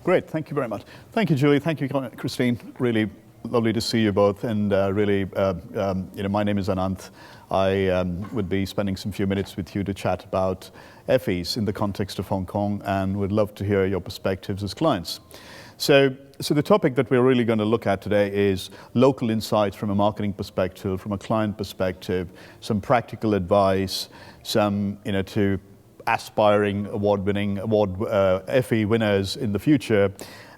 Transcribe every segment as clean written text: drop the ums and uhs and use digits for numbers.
Great, thank you very much. Thank you, Julie. Thank you, Christine. Really lovely to see you both. And my name is Anant. I would be spending some few minutes with you to chat about Effies in the context of Hong Kong, and would love to hear your perspectives as clients. So the topic that we're really going to look at today is local insights from a marketing perspective, from a client perspective, some practical advice, some to aspiring award-winning Effie winners in the future,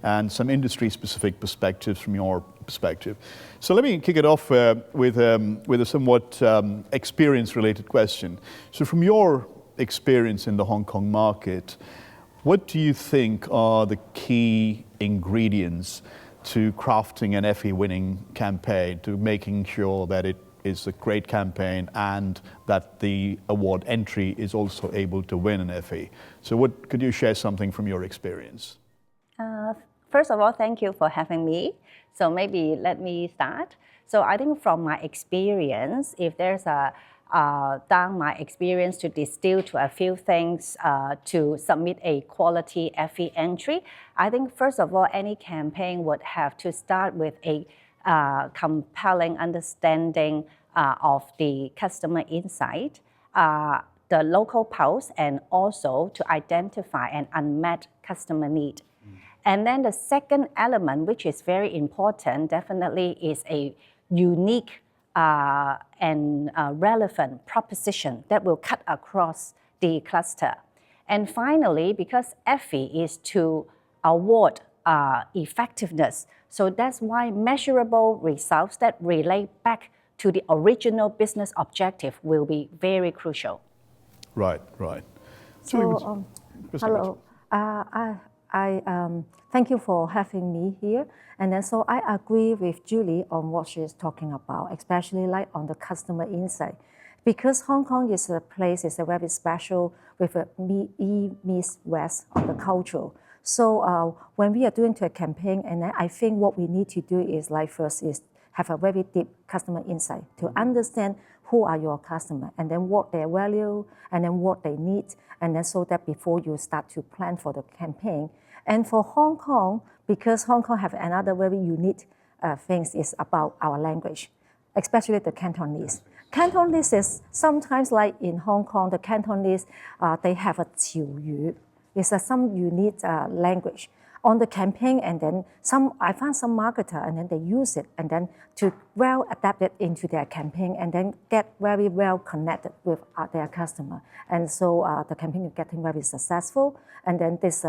and some industry-specific perspectives from your perspective. So let me kick it off with a somewhat experience-related question. So from your experience in the Hong Kong market, what do you think are the key ingredients to crafting an Effie winning campaign, to making sure that it is a great campaign and that the award entry is also able to win an Effie? So could you share something from your experience? First of all, thank you for having me. So maybe let me start. So I think from my experience, if there's down my experience to distill to a few things to submit a quality Effie entry, I think first of all, any campaign would have to start with a compelling understanding of the customer insight, the local pulse, and also to identify an unmet customer need. And then the second element, which is very important, definitely is a unique and relevant proposition that will cut across the cluster. And finally, because Effie is to award effectiveness, so that's why measurable results that relate back to the original business objective will be very crucial. Right. So, hello. Thank you for having me here. And then so I agree with Julie on what she is talking about, especially like on the customer insight. Because Hong Kong is a place, is a very special with a East West of the culture. So when we are doing a campaign, and then I think what we need to do is like first is have a very deep customer insight to understand who are your customer, and then what they value, and then what they need, and then so that before you start to plan for the campaign. And for Hong Kong, because Hong Kong have another very unique things is about our language, especially the Cantonese. Cantonese is sometimes like in Hong Kong, the Cantonese, they have a 潮語. It's some unique language on the campaign, and then I found some marketer, and then they use it, and then to well adapt it into their campaign, and then get very well connected with their customer. And so the campaign is getting very successful, and then this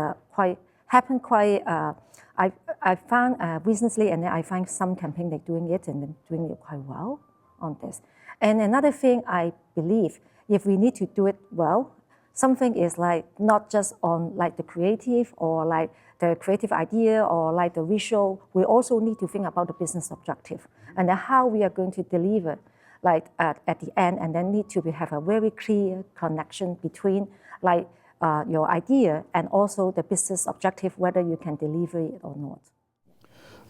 happened quite, I found recently, and then I find some campaign they're doing it, and then doing it quite well on this. And another thing I believe, if we need to do it well, something is like not just on like the creative or like the creative idea or like the visual, we also need to think about the business objective and then how we are going to deliver like at the end, and then need to have a very clear connection between like your idea and also the business objective, whether you can deliver it or not.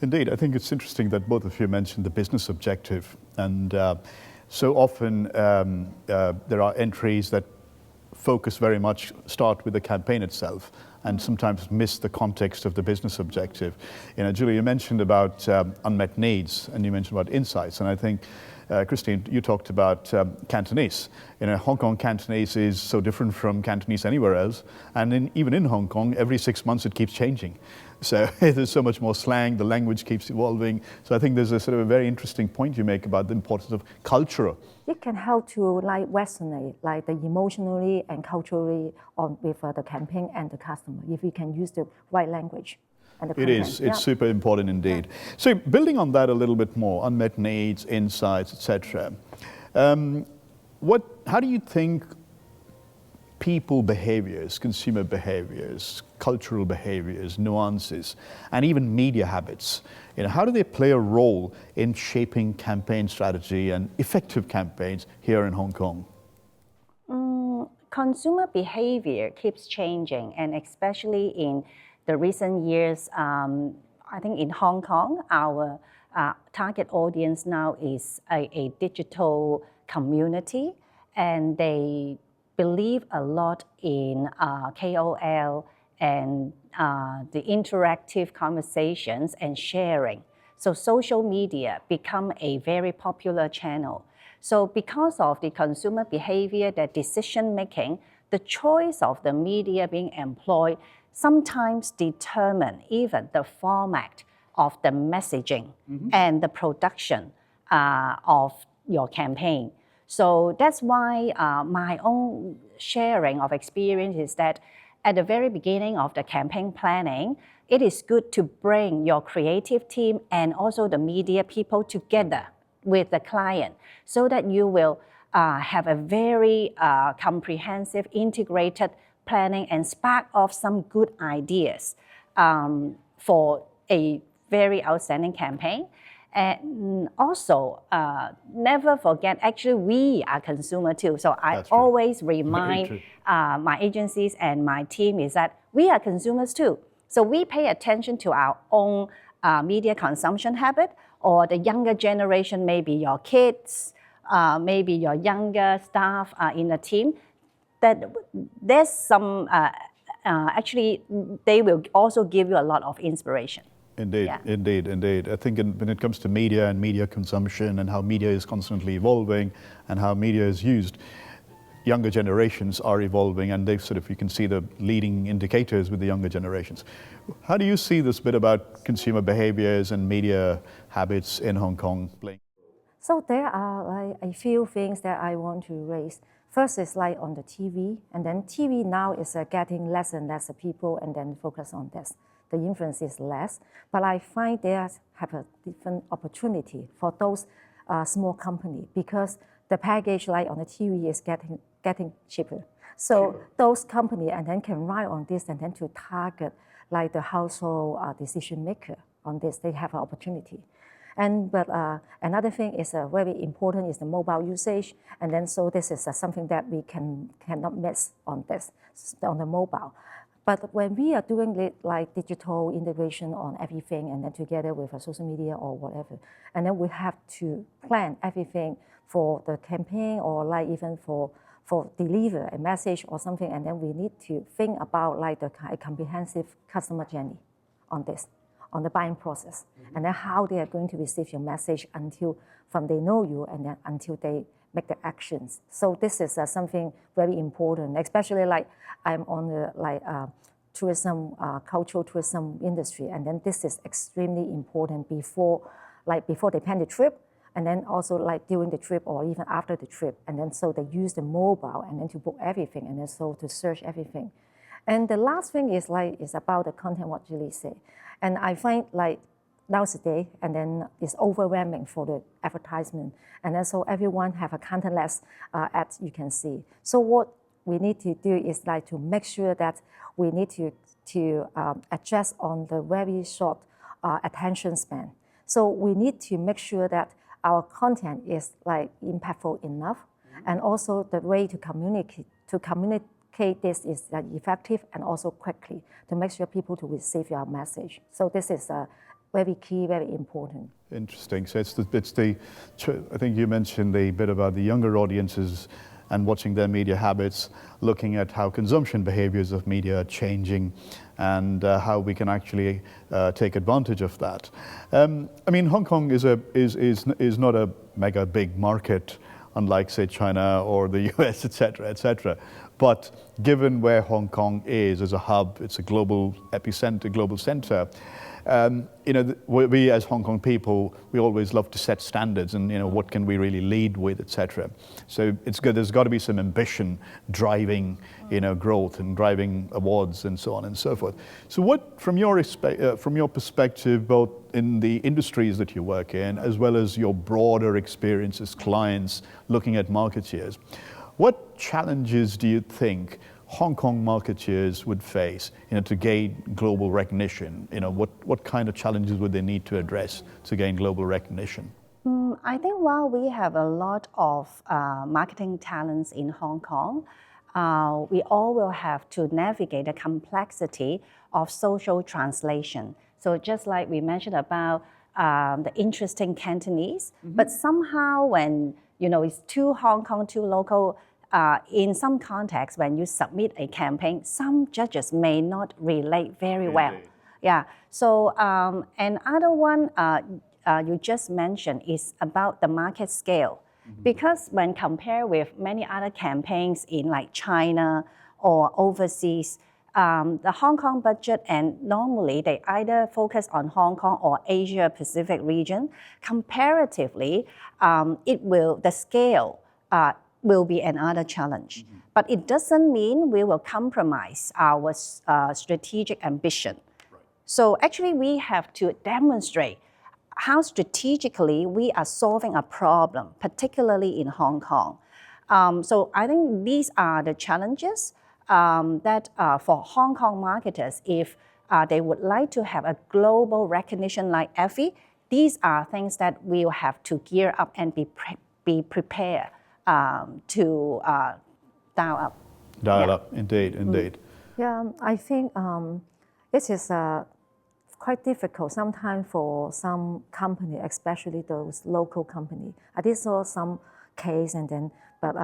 Indeed, I think it's interesting that both of you mentioned the business objective, and so often there are entries that focus very much, start with the campaign itself, and sometimes miss the context of the business objective. Julie, you mentioned about unmet needs, and you mentioned about insights, and I think Christine, you talked about Cantonese. Hong Kong Cantonese is so different from Cantonese anywhere else, and even in Hong Kong, every 6 months it keeps changing. So there's so much more slang, the language keeps evolving. So I think there's a sort of a very interesting point you make about the importance of culture. It can help to like resonate like the emotionally and culturally with the campaign and the customer, if we can use the right language. It is. It's super important indeed. Yeah. So building on that a little bit more, unmet needs, insights, etc. How do you think people behaviors, consumer behaviors, cultural behaviors, nuances, and even media habits, how do they play a role in shaping campaign strategy and effective campaigns here in Hong Kong? Consumer behavior keeps changing, and especially in the recent years, I think in Hong Kong, our target audience now is a digital community, and they believe a lot in KOL and the interactive conversations and sharing. So social media become a very popular channel. So because of the consumer behavior, their decision making, the choice of the media being employed sometimes determine even the format of the messaging and the production of your campaign. So that's why my own sharing of experience is that at the very beginning of the campaign planning, it is good to bring your creative team and also the media people together with the client so that you will have a very comprehensive, integrated planning and spark off some good ideas for a very outstanding campaign. And also, never forget, actually, we are consumer too. So I always remind my agencies and my team is that we are consumers too. So we pay attention to our own media consumption habit, or the younger generation, maybe your kids, maybe your younger staff in the team, that there's some, actually, they will also give you a lot of inspiration. Indeed, yeah. Indeed. I think when it comes to media and media consumption and how media is constantly evolving and how media is used, younger generations are evolving, and they've you can see the leading indicators with the younger generations. How do you see this bit about consumer behaviors and media habits in Hong Kong playing? So there are a few things that I want to raise. First is on the TV, and then TV now is getting less and less people, and then focus on this. The influence is less, but I find they have a different opportunity for those small companies, because the package on the TV is getting cheaper. So those companies and then can ride on this and then to target the household decision maker on this. They have an opportunity. But another thing is very important is the mobile usage, and then so this is something that we cannot miss on this, on the mobile. But when we are doing it digital integration on everything, and then together with a social media or whatever, and then we have to plan everything for the campaign, or even for deliver a message or something, and then we need to think about the comprehensive customer journey on this, on the buying process, and then how they are going to receive your message from they know you and then until they make the actions. So this is something very important, especially I'm on the tourism, cultural tourism industry, and then this is extremely important before they plan the trip, and then also during the trip or even after the trip, and then so they use the mobile and then to book everything, and then so to search everything. And the last thing is about the content, what Julie said, and I find nowadays, and then it's overwhelming for the advertisement, and then so everyone have a countless ads you can see. So what we need to do is to make sure that we need to adjust on the very short attention span. So we need to make sure that our content is impactful enough, and also the way to communicate this is effective and also quickly to make sure people to receive your message. So this is very key, very important. Interesting. So I think you mentioned the bit about the younger audiences and watching their media habits, looking at how consumption behaviors of media are changing, and how we can actually take advantage of that. I mean, Hong Kong is not a mega big market, unlike say China or the US, etc. But given where Hong Kong is as a hub, it's a global epicenter, global center. We as Hong Kong people, we always love to set standards, and what can we really lead with, etc. So it's good. There's got to be some ambition driving, growth and driving awards and so on and so forth. So, what from your perspective, both in the industries that you work in, as well as your broader experience as clients looking at marketeers, what challenges do you think Hong Kong marketeers would face, to gain global recognition? What kind of challenges would they need to address to gain global recognition? I think while we have a lot of marketing talents in Hong Kong, we all will have to navigate the complexity of social translation. So just like we mentioned about the interesting Cantonese, but somehow when it's too Hong Kong, too local, in some contexts, when you submit a campaign, some judges may not relate very well. Yeah. So another one you just mentioned is about the market scale. Because when compared with many other campaigns in like China or overseas, the Hong Kong budget, and normally they either focus on Hong Kong or Asia Pacific region. Comparatively, the scale will be another challenge. But it doesn't mean we will compromise our strategic ambition. So actually we have to demonstrate how strategically we are solving a problem, particularly in Hong Kong. So I think these are the challenges that for Hong Kong marketers, if they would like to have a global recognition like Effie, these are things that we will have to gear up and be prepared to dial up. Dial up, indeed. Yeah, I think it is quite difficult sometimes for some company, especially those local company. I did saw some case but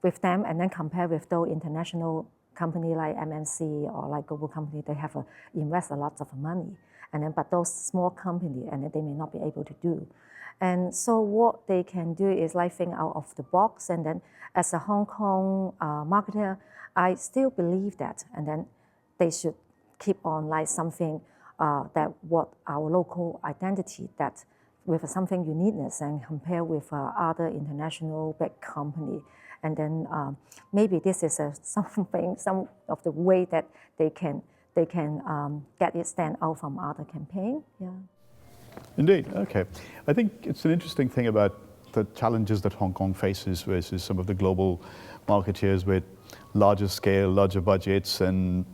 with them and then compare with those international company like MNC or like global company, they have invest a lot of money. But those small company they may not be able to do. And so what they can do is like think out of the box. And then as a Hong Kong marketer, I still believe that. And then they should keep on like something that what our local identity that with something uniqueness and compare with other international big company. And then maybe this is some of the way that they can get it stand out from other campaign. Yeah. Indeed, okay. I think it's an interesting thing about the challenges that Hong Kong faces versus some of the global marketeers with larger scale, larger budgets, and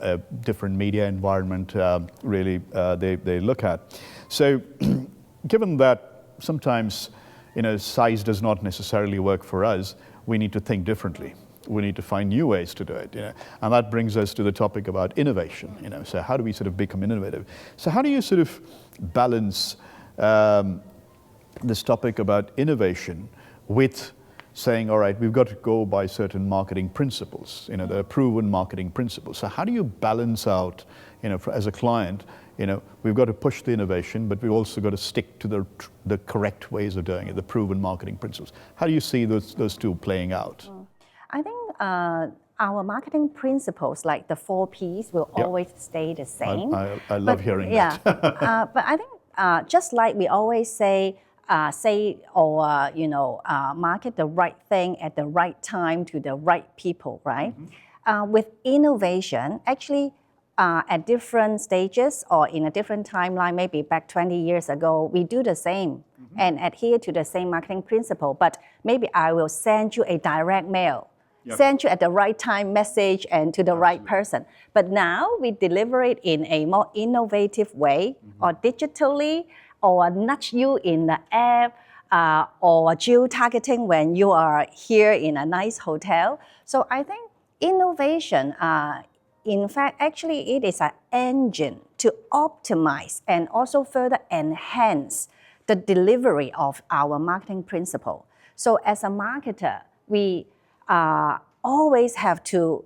a different media environment they look at. So given that sometimes size does not necessarily work for us, we need to think differently. We need to find new ways to do it, and that brings us to the topic about innovation. So how do we sort of become innovative? So how do you sort of balance this topic about innovation with saying, all right, we've got to go by certain marketing principles, there are proven marketing principles. So how do you balance out, as a client, we've got to push the innovation, but we've also got to stick to the correct ways of doing it, the proven marketing principles. How do you see those two playing out? I think our marketing principles, like the 4 Ps, will always stay the same. I love hearing that. But I think just like we always say market the right thing at the right time to the right people, right? With innovation, actually at different stages or in a different timeline, maybe back 20 years ago, we do the same and adhere to the same marketing principle. But maybe I will send you a direct mail, send you at the right time message and to the right person. But now we deliver it in a more innovative way or digitally, or nudge you in the app, or geo-targeting when you are here in a nice hotel. So I think innovation, in fact, actually it is an engine to optimize and also further enhance the delivery of our marketing principle. So as a marketer, we always have to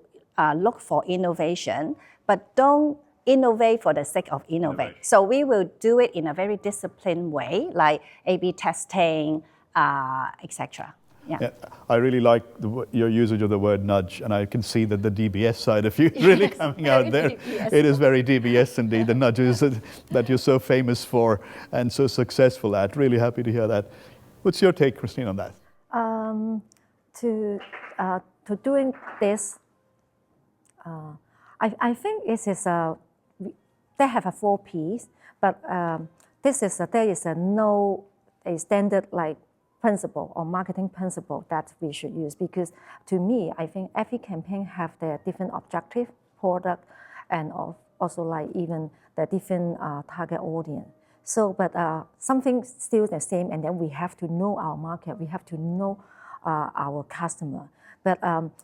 look for innovation, but don't innovate for the sake of innovate. So we will do it in a very disciplined way, like A/B testing, etc. Yeah. I really like your usage of the word nudge, and I can see that the DBS side of you is really coming out there. DBS. It is very DBS indeed, the nudges that you're so famous for and so successful at. Really happy to hear that. What's your take, Christine, on that? To doing this, I think it is they have 4 Ps, but there is no standard like principle or marketing principle that we should use, because to me, I think every campaign have their different objective, product, and also like even the different target audience. So, but something still the same, and then we have to know our market, we have to know our customer. But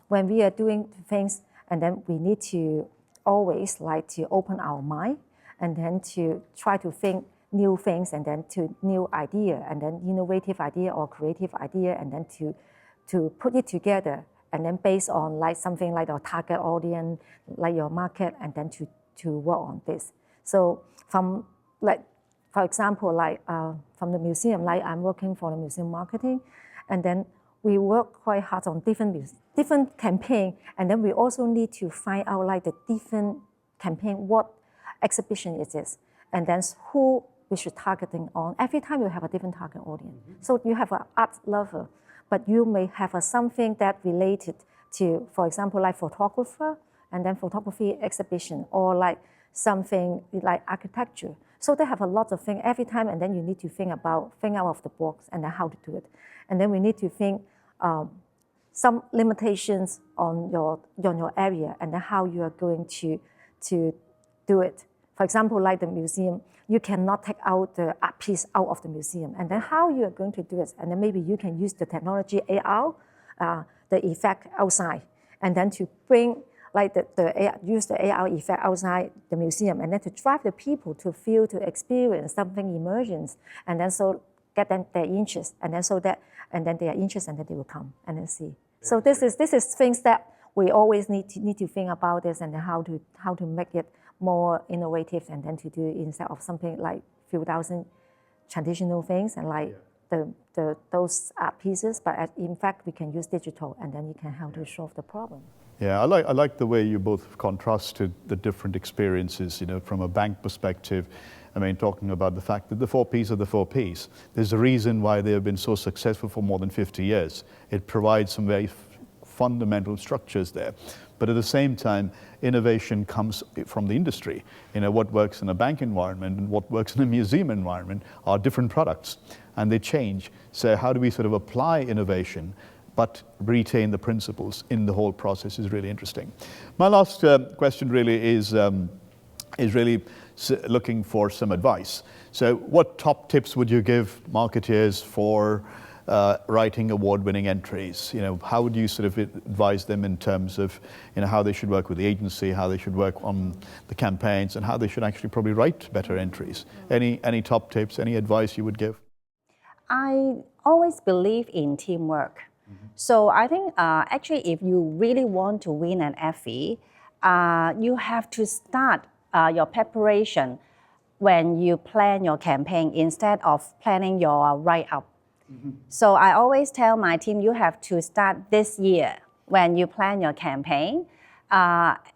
when we are doing things, and then we need to always like to open our mind and then to try to think new things and then to new idea and then innovative idea or creative idea and then to put it together and then based on like something like your target audience, like your market, and then to work on this. So from like, for example, like from the museum, like I'm working for the museum marketing, and then we work quite hard on different campaign, and then we also need to find out like the different campaign, what exhibition it is, and then who we should targeting on. Every time you have a different target audience. So you have an art lover, but you may have something that related to, for example, like photographer, and then photography exhibition, or like something like architecture. So they have a lot of things every time, and then you need to think out of the box and then how to do it. And then we need to think some limitations on your area, and then how you are going to do it. For example, like the museum, you cannot take out the art piece out of the museum, and then how you are going to do it. And then maybe you can use the technology AR, the effect outside, and then to bring like use the AR effect outside the museum, and then to drive the people to feel, to experience something immersions, and then so get them their interest, and then so that, and then they are interested, and then they will come and then see. So this is things that we always need to think about this, and then how to make it more innovative, and then to do it instead of something like few thousand traditional things and like those art pieces. But in fact, we can use digital, and then you can help to solve the problem. Yeah, I like the way you both contrasted the different experiences, you know, from a bank perspective. I mean, talking about the fact that the 4Ps are the 4Ps. There's a reason why they have been so successful for more than 50 years. It provides some very fundamental structures there. But at the same time, innovation comes from the industry. You know, what works in a bank environment and what works in a museum environment are different products, and they change. So how do we sort of apply innovation but retain the principles in the whole process is really interesting. My last question really is really looking for some advice. So what top tips would you give marketeers for writing award-winning entries? You know, how would you sort of advise them in terms of, you know, how they should work with the agency, how they should work on the campaigns, and how they should actually probably write better entries? Any top tips, any advice you would give? I always believe in teamwork. So I think actually if you really want to win an Effie, you have to start your preparation when you plan your campaign instead of planning your write-up. So I always tell my team, you have to start this year when you plan your campaign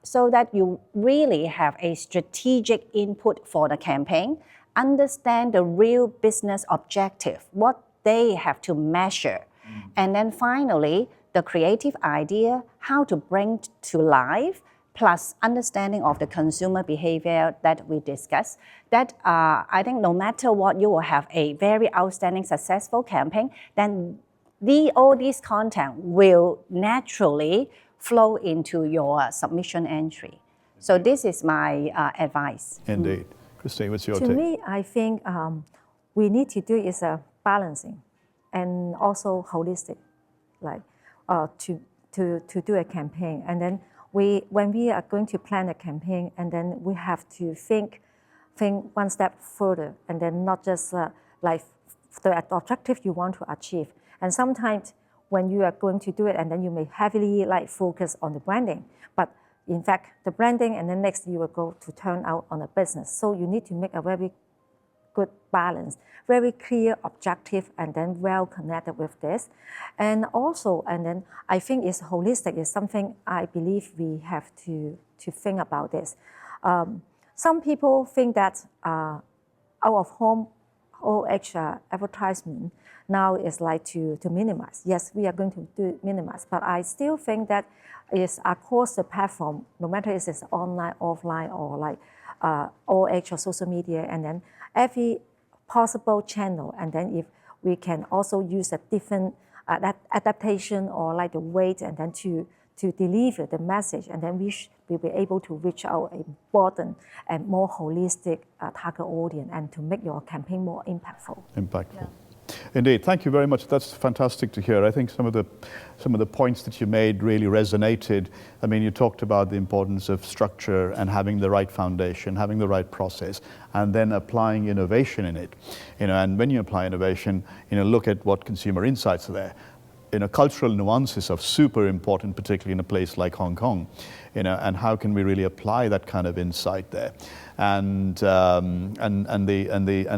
so that you really have a strategic input for the campaign, understand the real business objective, what they have to measure. And then finally, the creative idea, how to bring to life, plus understanding of the consumer behavior that we discussed, that I think no matter what, you will have a very outstanding, successful campaign, then all these content will naturally flow into your submission entry. So this is my advice. Indeed. Christine, what's your take? To me, I think we need to do is a balancing and also holistic, like to do a campaign. And then when we are going to plan a campaign, and then we have to think one step further, and then not just like the objective you want to achieve. And sometimes when you are going to do it, and then you may heavily like focus on the branding, but in fact the branding, and then next you will go to turn out on a business. So you need to make a very good balance, very clear objective, and then well connected with this. And also, and then I think it's holistic, is something I believe we have to think about this. Some people think that out of home OH advertisement now is like to minimize. Yes, we are going to do minimize, but I still think that is across the platform, no matter if it's online, offline, or like OH or social media, and then every possible channel, and then if we can also use a different adaptation or like the weight, and then to deliver the message, and then we'll be able to reach out a broader and more holistic target audience, and to make your campaign more impactful. Yeah. Indeed, thank you very much. That's fantastic to hear. I think some of the points that you made really resonated. I mean, you talked about the importance of structure and having the right foundation, having the right process, and then applying innovation in it. You know, and when you apply innovation, you know, look at what consumer insights are there. cultural nuances are super important, particularly in a place like Hong Kong, and how can we really apply that kind of insight there, and the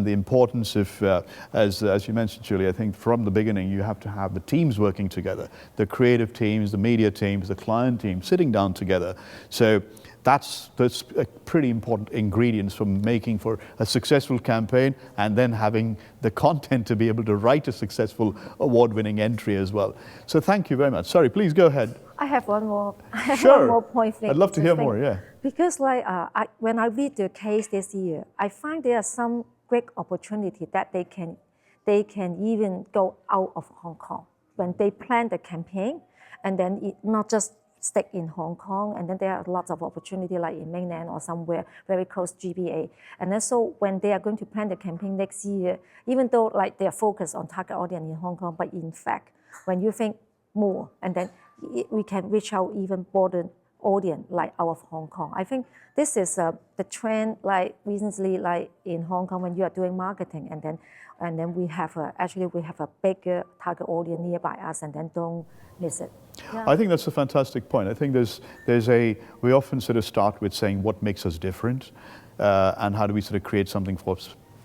importance of, as you mentioned, Julie, I think from the beginning you have to have the teams working together, the creative teams, the media teams, the client teams sitting down together. So that's pretty important ingredients for making for a successful campaign, and then having the content to be able to write a successful award-winning entry as well. So thank you very much. Sorry, please go ahead. I have one more. Sure. One more point. I'd love to hear more. Yeah. Because when I read the case this year, I find there are some great opportunity that they can even go out of Hong Kong when they plan the campaign, and then it not just stick in Hong Kong, and then there are lots of opportunity like in mainland or somewhere very close GBA. And then so when they are going to plan the campaign next year, even though like they are focused on target audience in Hong Kong, but in fact, when you think more, and then we can reach out even broader audience like out of Hong Kong. I think this is the trend like recently like in Hong Kong when you are doing marketing, and then we have a bigger target audience nearby us, and then don't miss it. Yeah. I think that's a fantastic point. I think we often sort of start with saying what makes us different, and how do we sort of create something for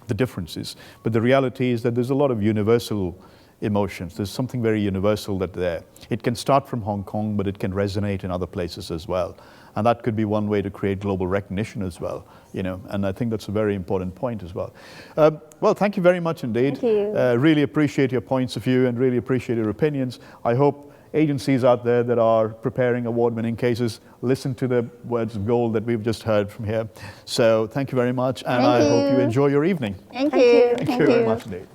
the differences. But the reality is that there's a lot of universal emotions. There's something very universal that there. It can start from Hong Kong, but it can resonate in other places as well. And that could be one way to create global recognition as well, and I think that's a very important point as well. Well, thank you very much indeed. Thank you. Really appreciate your points of view and really appreciate your opinions. I hope agencies out there that are preparing award-winning cases listen to the words of gold that we've just heard from here. So thank you very much, and I hope you enjoy your evening. Thank you. Thank you very much indeed.